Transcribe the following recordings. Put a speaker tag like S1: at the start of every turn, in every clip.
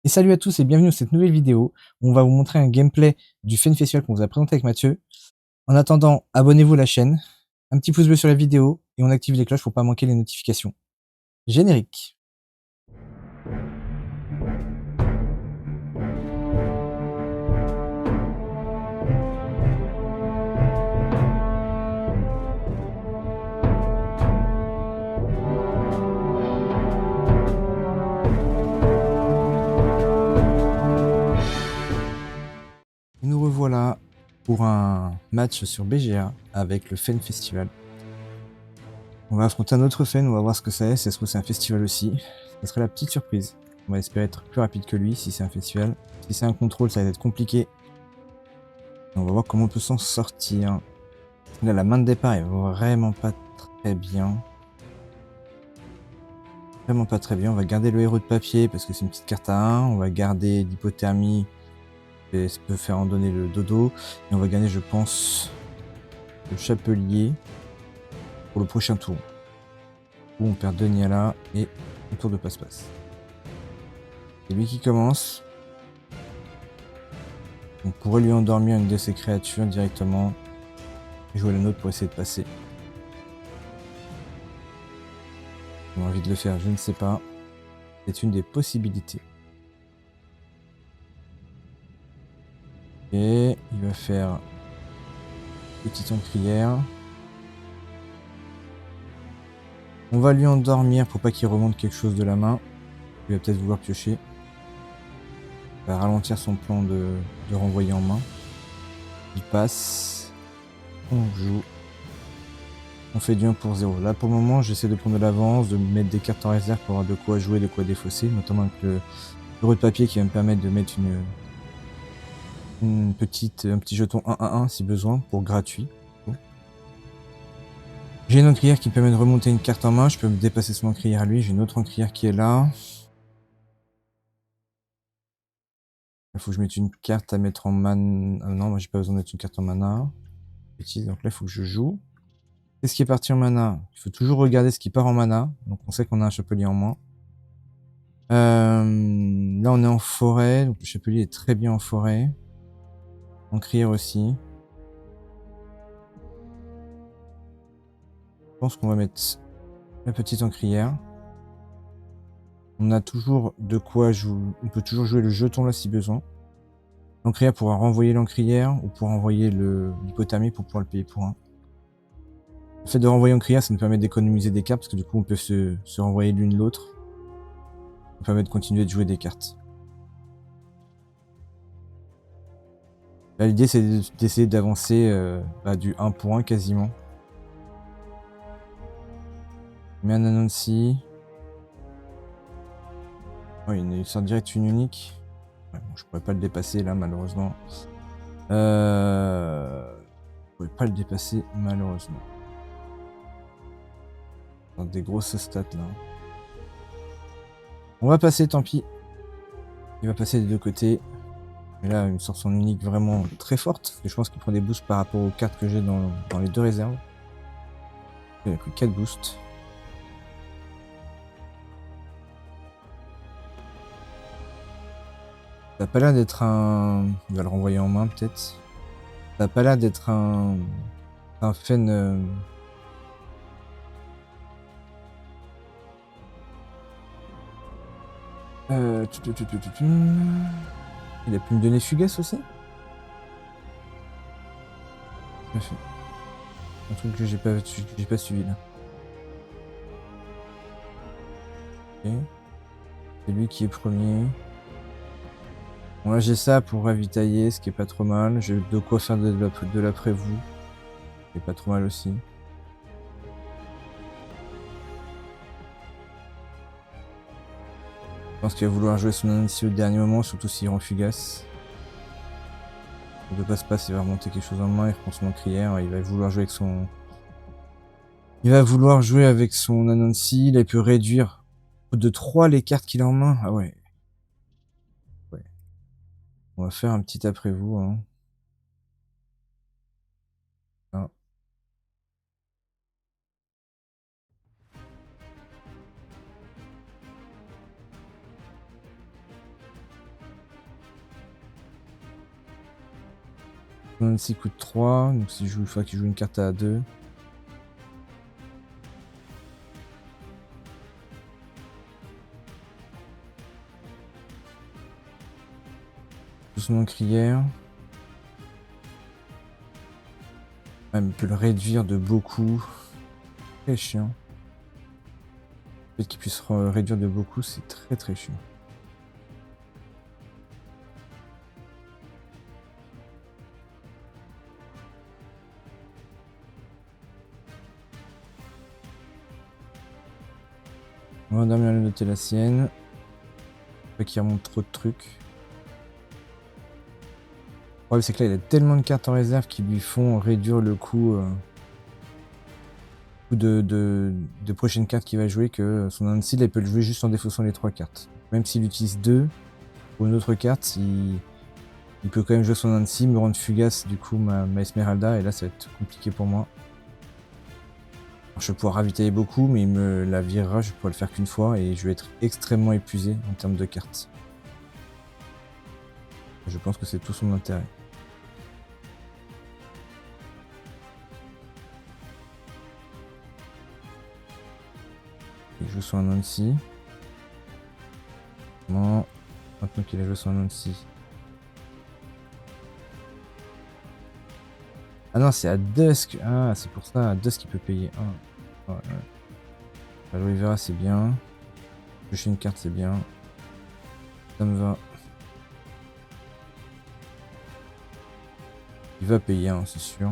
S1: Et salut à tous et bienvenue dans cette nouvelle vidéo où on va vous montrer un gameplay du Fen Festival qu'on vous a présenté avec Mathieu. En attendant, abonnez-vous à la chaîne, un petit pouce bleu sur la vidéo et on active les cloches pour pas manquer les notifications. Générique. Et nous revoilà pour un match sur BGA avec le Fen Festival. On va affronter un autre Fen, on va voir ce que ça est, si ça se trouve c'est un festival aussi. Ça serait la petite surprise. On va espérer être plus rapide que lui si c'est un festival. Si c'est un contrôle, ça va être compliqué. Et on va voir comment on peut s'en sortir. Là, la main de départ est vraiment pas très bien. Vraiment pas très bien. On va garder le héros de papier parce que c'est une petite carte à 1. On va garder l'hypothermie. Et ça peut faire en donner le dodo. Et on va gagner, je pense, le chapelier pour le prochain tour. Où on perd 2 Niala et un tour de passe-passe. C'est lui qui commence. On pourrait lui endormir une de ses créatures directement. Et jouer la nôtre pour essayer de passer. J'ai envie de le faire, je ne sais pas. C'est une des possibilités. Et il va faire petite encrière. On va lui endormir pour pas qu'il remonte quelque chose de la main. Il va peut-être vouloir piocher. Il va ralentir son plan de renvoyer en main. Il passe. On joue. On fait du 1 pour 0. Là pour le moment j'essaie de prendre de l'avance, de mettre des cartes en réserve pour avoir de quoi jouer, de quoi défausser. Notamment avec le héros de papier qui va me permettre de mettre un petit jeton 1-1-1 si besoin, pour gratuit. J'ai une encrière qui me permet de remonter une carte en main. Je peux me dépasser son encrière à lui. J'ai une autre encrière qui est là. Il faut que je mette une carte à mettre en mana. Non, moi j'ai pas besoin de mettre une carte en mana. Bêtise, donc là il faut que je joue. Qu'est-ce qui est parti en mana? Il faut toujours regarder ce qui part en mana. Donc on sait qu'on a un chapelier en moins. Là on est en forêt. Donc le chapelier est très bien en forêt. Encrière aussi. Je pense qu'on va mettre la petite encrière. On a toujours de quoi jouer. On peut toujours jouer le jeton là si besoin. L'encrière pourra renvoyer l'encrière ou pour envoyer l'hypothermie pour pouvoir le payer pour 1. Le fait de renvoyer l'encrière, ça nous permet d'économiser des cartes parce que du coup on peut se renvoyer l'une l'autre. Ça nous permet de continuer de jouer des cartes. Là l'idée c'est d'essayer d'avancer du 1 pour 1 quasiment. Je mets un Anansi. Oh, il sort direct une unique. Ouais, bon, je pourrais pas le dépasser là malheureusement. Je pourrais pas le dépasser malheureusement. Dans des grosses stats là. On va passer, tant pis. Il va passer des deux côtés. Mais là, il me sort son unique vraiment très forte. Et je pense qu'il prend des boosts par rapport aux cartes que j'ai dans les deux réserves. Il a pris 4 boosts. Ça a pas l'air d'être un... Il va le renvoyer en main peut-être. Ça a pas l'air d'être un Fen... Il a pu me donner Fugace aussi. Parfait. Un truc que j'ai pas suivi là. Ok. C'est lui qui est premier. Bon là j'ai ça pour ravitailler, ce qui est pas trop mal. J'ai de quoi faire de la prévue. Ce qui est pas trop mal aussi. Je pense qu'il va vouloir jouer son Anansi au dernier moment, surtout s'il rend Fugace. De passe-passe, il va remonter quelque chose en main, il reprend son encrière, il va vouloir jouer avec son... Il va vouloir jouer avec son Anansi, là il peut réduire de 3 les cartes qu'il a en main. Ah ouais. Ouais. On va faire un petit après-vous. Hein. Ah. Nancy coûte 3, donc si je joue, il faudra qu'il joue une carte à 2. Doucement crière. Même il peut le réduire de beaucoup. Très chiant. Le fait qu'il puisse réduire de beaucoup, c'est très très chiant. On va dormir à noter la sienne. Pas qu'il remonte trop de trucs. Le problème c'est que là il a tellement de cartes en réserve qui lui font réduire le coût de prochaines cartes qu'il va jouer, que son Nancy il peut le jouer juste en défaussant les 3 cartes. Même s'il utilise 2 pour une autre carte, il peut quand même jouer son Nancy, me rendre fugace du coup ma Esmeralda, et là ça va être compliqué pour moi. Alors, je vais pouvoir ravitailler beaucoup, mais il me la virera, je pourrai le faire qu'une fois et je vais être extrêmement épuisé en termes de cartes. Je pense que c'est tout son intérêt. Il joue sur un Nancy. Non. Maintenant qu'il a joué sur un Nancy. Ah non, c'est à Dusk. Ah, c'est pour ça. À Dusk, il peut payer 1. Ouais, ouais. Aloe Vera, c'est bien. Piocher une carte, c'est bien. Ça me va. Il va payer 1, c'est sûr.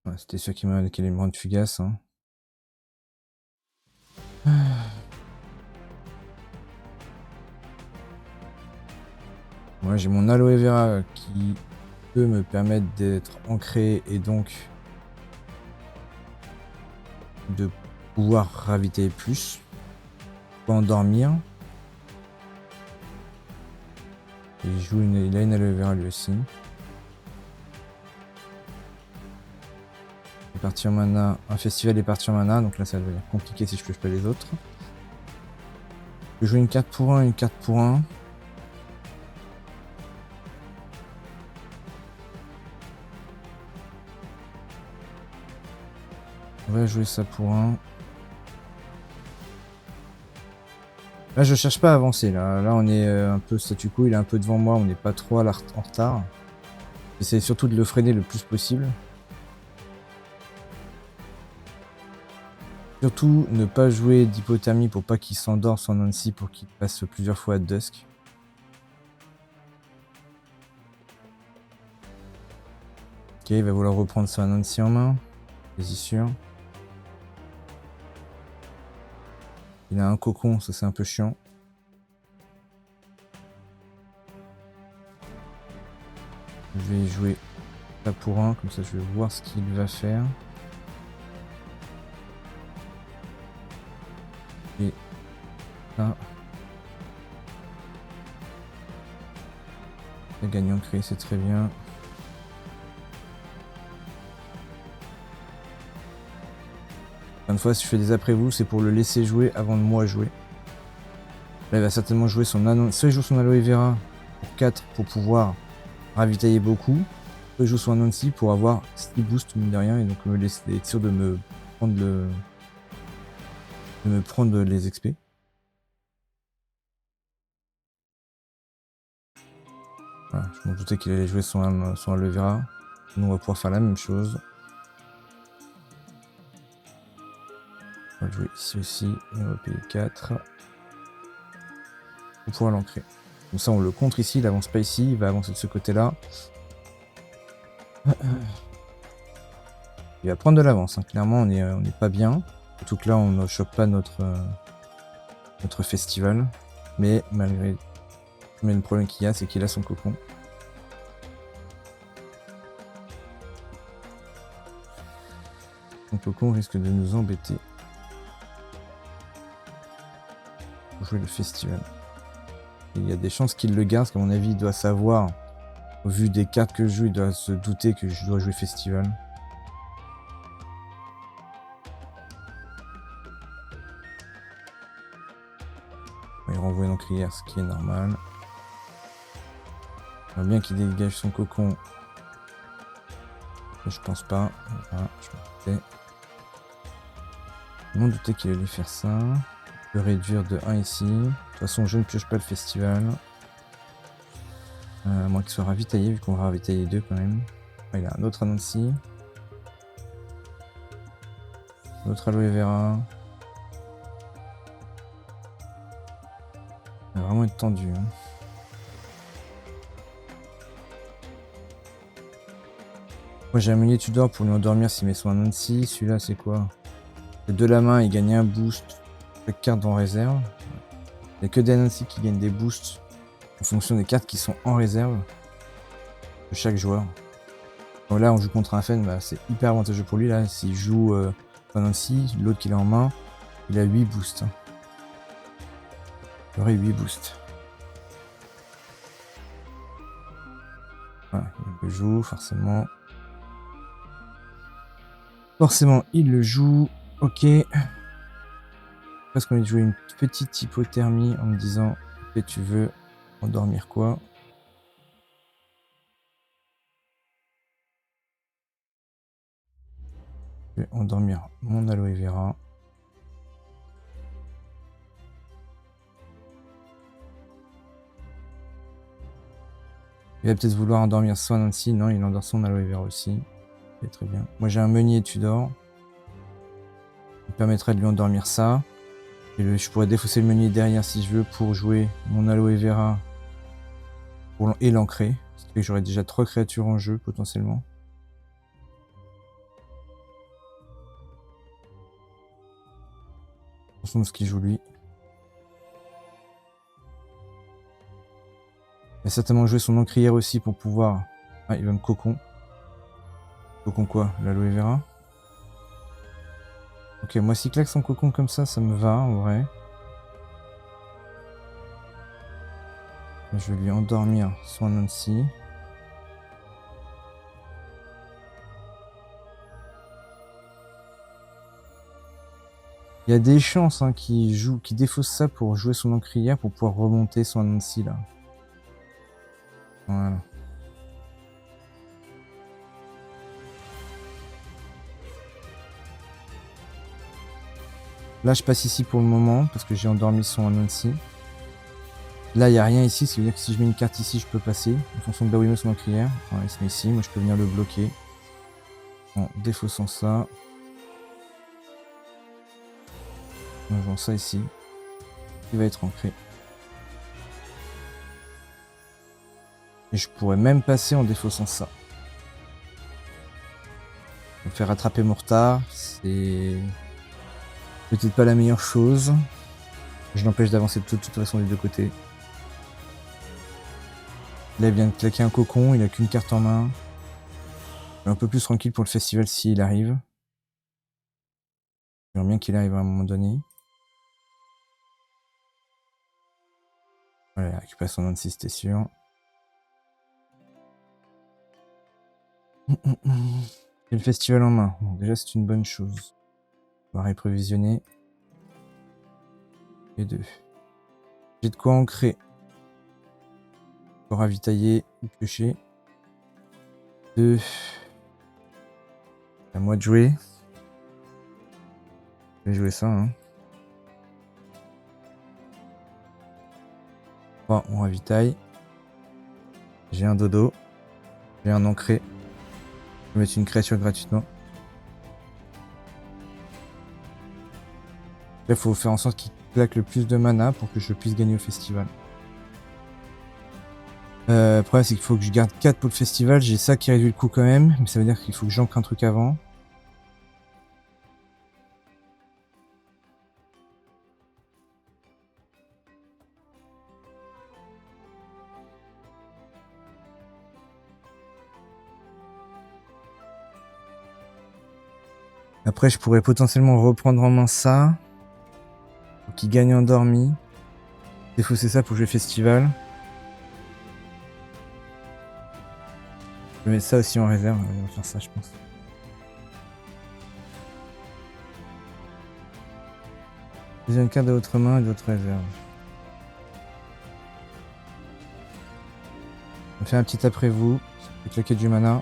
S1: Ouais, c'était sûr qu'il allait me rendre fugace. Hein. Moi, j'ai mon Aloe Vera qui peut me permettre d'être ancré et donc de pouvoir ravitailler plus. Pas endormir. Et il a une Aloe Vera lui aussi. Partie en mana, un festival est parti en mana, donc là ça va devenir compliqué si je pioche pas les autres. Je joue une carte pour 1, une carte pour 1. On va jouer ça pour 1. Là je cherche pas à avancer, là on est un peu statu quo, il est un peu devant moi, on n'est pas trop en retard. J'essaie surtout de le freiner le plus possible. Surtout ne pas jouer d'hypothermie pour pas qu'il s'endort sans Nancy, pour qu'il passe plusieurs fois à Dusk. Ok, il va vouloir reprendre sa Nancy en main, quasi sûr. Il a un cocon, ça c'est un peu chiant. Je vais jouer ça pour 1, comme ça je vais voir ce qu'il va faire. Et là, la gagnant créé, c'est très bien. Une fois, si je fais des après-vous, c'est pour le laisser jouer avant de moi jouer. Là, il va certainement jouer son soit il joue son Aloe Vera pour 4 pour pouvoir ravitailler beaucoup, soit il joue son Nancy pour avoir 6 boosts mine de rien et donc me laisser être sûr de me prendre les XP. Voilà, je m'en doutais qu'il allait jouer son Aloe Vera. Nous, on va pouvoir faire la même chose. On va jouer ici aussi, et on va payer 4. Pour pouvoir l'ancrer. Comme ça, on le contre ici, il avance pas ici, il va avancer de ce côté-là. Il va prendre de l'avance, hein. Clairement, on n'est pas bien. Surtout que là, on ne chope pas notre festival. Mais malgré... Mais le problème qu'il y a, c'est qu'il a son cocon. Son cocon risque de nous embêter. Pour jouer le festival. Il y a des chances qu'il le garde, parce qu'à mon avis, il doit savoir, au vu des cartes que je joue, il doit se douter que je dois jouer festival. l'encrière, ce qui est normal. J'aimerais bien qu'il dégage son cocon. Mais je pense pas. Voilà, je me doutais. Je m'en doutais qu'il allait faire ça. Je peux réduire de 1 ici. De toute façon, je ne pioche pas le festival. À moins qu'il soit ravitaillé, vu qu'on va ravitailler 2 quand même. Ah, il a un autre Anansi. Un autre aloe vera. Il va vraiment être tendu. Hein. Moi j'ai un meunier Tudor pour lui endormir s'il met son Anansi. Celui-là c'est quoi? De la main, il gagne un boost. Chaque carte en réserve. Il n'y a que des Anansi qui gagnent des boosts en fonction des cartes qui sont en réserve de chaque joueur. Donc là on joue contre un Fen, bah, c'est hyper avantageux pour lui. Là s'il joue Anansi, l'autre qu'il a en main, il a 8 boosts. Il aurait 8 boosts. Voilà, il le joue forcément. Forcément, il le joue. Ok. Parce qu'on a joué une petite hypothermie en me disant que tu veux endormir quoi? Je vais endormir mon aloe vera. Il va peut-être vouloir endormir son Nancy. Non, il endort son aloe vera aussi. C'est très bien. Moi j'ai un meunier Tudor. Il permettrait de lui endormir ça. Et je pourrais défausser le meunier derrière si je veux pour jouer mon aloe vera et l'ancrer. Ce qui fait que j'aurais déjà 3 créatures en jeu potentiellement. En fonction de ce qu'il joue lui. Il va certainement jouer son encrière aussi pour pouvoir... Ah, il va me cocon. Cocon quoi? L'aloe vera? Ok, moi s'il claque son cocon comme ça me va en vrai. Je vais lui endormir son Nancy. Il y a des chances hein, qu'il défausse ça pour jouer son encrière pour pouvoir remonter son Nancy là. Voilà. Là je passe ici pour le moment parce que j'ai endormi son Nancy. Là il n'y a rien ici, ce qui veut dire que si je mets une carte ici je peux passer en fonction de là où il met son encrière. Voilà, il se met ici, moi je peux venir le bloquer en défaussant ça. En jouant ça ici. Il va être ancré. Et je pourrais même passer en défaussant ça. Me faire rattraper mon retard, c'est peut-être pas la meilleure chose. Je l'empêche d'avancer de toute façon des deux côtés. Là il vient de claquer un cocon, il a qu'une carte en main. Il est un peu plus tranquille pour le festival s'il arrive. J'aimerais bien qu'il arrive à un moment donné. Voilà, il récupère son 26, c'était sûr. J'ai le festival en main. Bon, déjà, c'est une bonne chose. On va réprovisionner. Et 2. J'ai de quoi ancrer. Pour ravitailler ou piocher. 2. À moi de jouer. Je vais jouer ça. Hein. 3, on ravitaille. J'ai un dodo. J'ai un ancré. Je vais mettre une créature gratuitement. Là, il faut faire en sorte qu'il claque le plus de mana pour que je puisse gagner au festival. Le problème, c'est qu'il faut que je garde 4 pour le festival. J'ai ça qui réduit le coût quand même. Mais ça veut dire qu'il faut que j'ancre un truc avant. Après, je pourrais potentiellement reprendre en main ça. Pour qu'il gagne endormi. Défausser ça pour jouer festival. Je vais mettre ça aussi en réserve. On va faire ça, je pense. Deuxième carte de votre main et de votre réserve. On fait un petit après vous. Ça fait claquer du mana.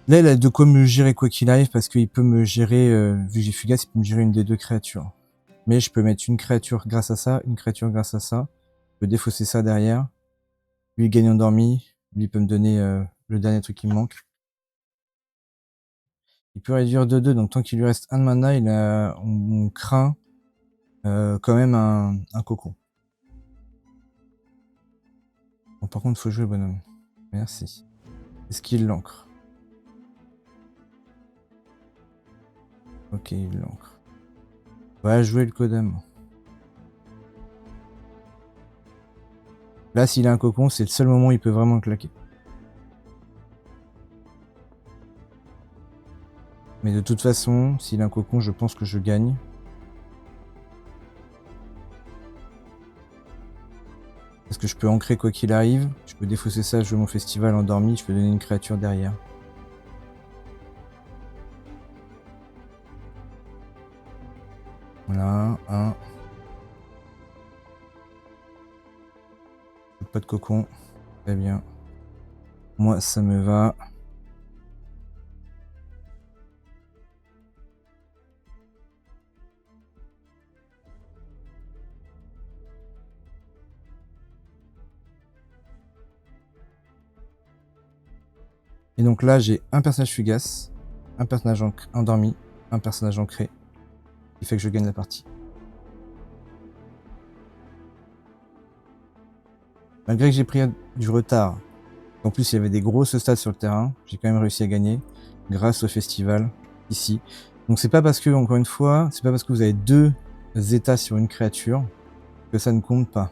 S1: Là, il a de quoi me gérer quoi qu'il arrive parce qu'il peut me gérer, vu que j'ai Fugace, il peut me gérer une des deux créatures. Mais je peux mettre une créature grâce à ça, une créature grâce à ça. Je peux défausser ça derrière. Lui, il gagne endormi. Lui, il peut me donner le dernier truc qui me manque. Il peut réduire de 2, donc tant qu'il lui reste un de mana, on craint quand même un cocon. Bon, par contre, il faut jouer bonhomme. Merci. Est-ce qu'il l'ancre? Ok, il l'ancre. On va jouer le Kodam. Là, s'il a un cocon, c'est le seul moment où il peut vraiment claquer. Mais de toute façon, s'il a un cocon, je pense que je gagne. Parce que je peux ancrer quoi qu'il arrive. Je peux défausser ça, jouer mon festival endormi. Je peux donner une créature derrière. Voilà, un. Pas de cocon. Très bien. Moi, ça me va. Et donc là, j'ai un personnage fugace, un personnage endormi, un personnage ancré, qui fait que je gagne la partie. Malgré que j'ai pris du retard, en plus il y avait des grosses stats sur le terrain, j'ai quand même réussi à gagner grâce au festival ici. Donc c'est pas parce que, encore une fois, c'est pas parce que vous avez 2 états sur une créature que ça ne compte pas.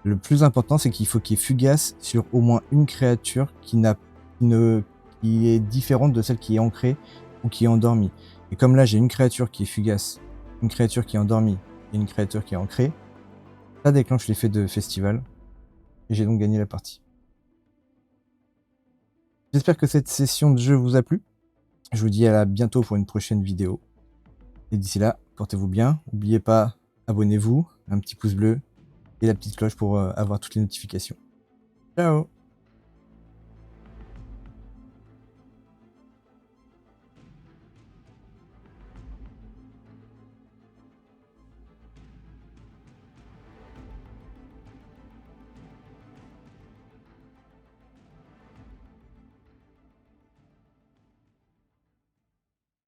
S1: Le plus important, c'est qu'il faut qu'il y ait fugace sur au moins une créature qui est différente de celle qui est ancrée ou qui est endormie. Et comme là, j'ai une créature qui est fugace, une créature qui est endormie et une créature qui est ancrée, ça déclenche l'effet de festival. Et j'ai donc gagné la partie. J'espère que cette session de jeu vous a plu. Je vous dis à bientôt pour une prochaine vidéo. Et d'ici là, portez-vous bien. N'oubliez pas, abonnez-vous, un petit pouce bleu et la petite cloche pour avoir toutes les notifications. Ciao!